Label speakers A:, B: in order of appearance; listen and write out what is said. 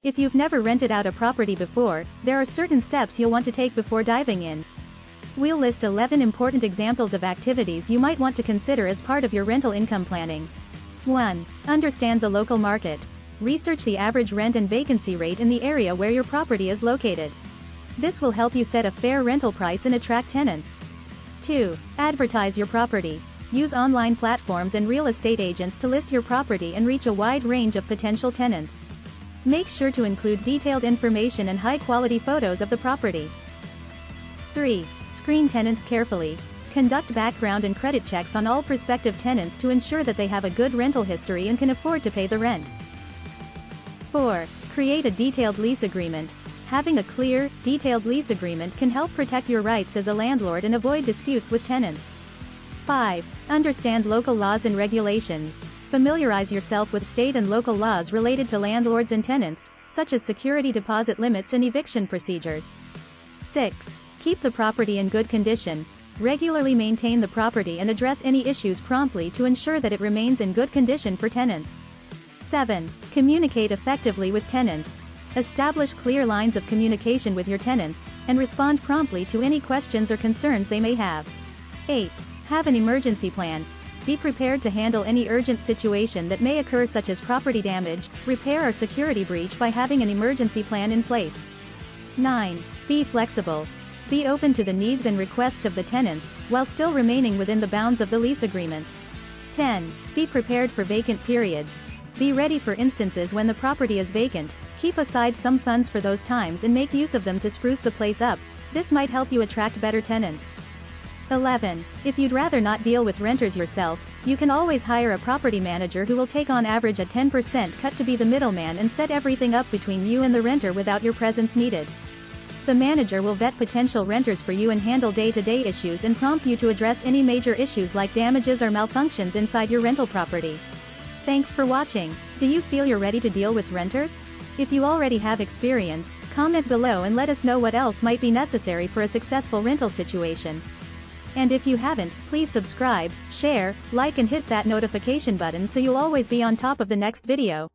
A: If you've never rented out a property before, there are certain steps you'll want to take before diving in. We'll list 11 important examples of activities you might want to consider as part of your rental income planning. 1. Understand the local market. Research the average rent and vacancy rate in the area where your property is located. This will help you set a fair rental price and attract tenants. 2. Advertise your property. Use online platforms and real estate agents to list your property and reach a wide range of potential tenants. Make sure to include detailed information and high-quality photos of the property. 3. Screen tenants carefully. Conduct background and credit checks on all prospective tenants to ensure that they have a good rental history and can afford to pay the rent. 4. Create a detailed lease agreement. Having a clear, detailed lease agreement can help protect your rights as a landlord and avoid disputes with tenants. 5. Understand local laws and regulations. Familiarize yourself with state and local laws related to landlords and tenants, such as security deposit limits and eviction procedures. 6. Keep the property in good condition. Regularly maintain the property and address any issues promptly to ensure that it remains in good condition for tenants. 7. Communicate effectively with tenants. Establish clear lines of communication with your tenants, and respond promptly to any questions or concerns they may have. 8. Have an emergency plan. Be prepared to handle any urgent situation that may occur, such as property damage, repair or security breach, by having an emergency plan in place. 9. Be flexible. Be open to the needs and requests of the tenants, while still remaining within the bounds of the lease agreement. 10. Be prepared for vacant periods. Be ready for instances when the property is vacant. Keep aside some funds for those times and make use of them to spruce the place up. This might help you attract better tenants. 11. If you'd rather not deal with renters yourself, you can always hire a property manager who will take on average a 10% cut to be the middleman and set everything up between you and the renter without your presence needed. The manager will vet potential renters for you and handle day-to-day issues and prompt you to address any major issues like damages or malfunctions inside your rental property. Thanks for watching. Do you feel you're ready to deal with renters? If you already have experience, comment below and let us know what else might be necessary for a successful rental situation. And if you haven't, please subscribe, share, like and hit that notification button so you'll always be on top of the next video.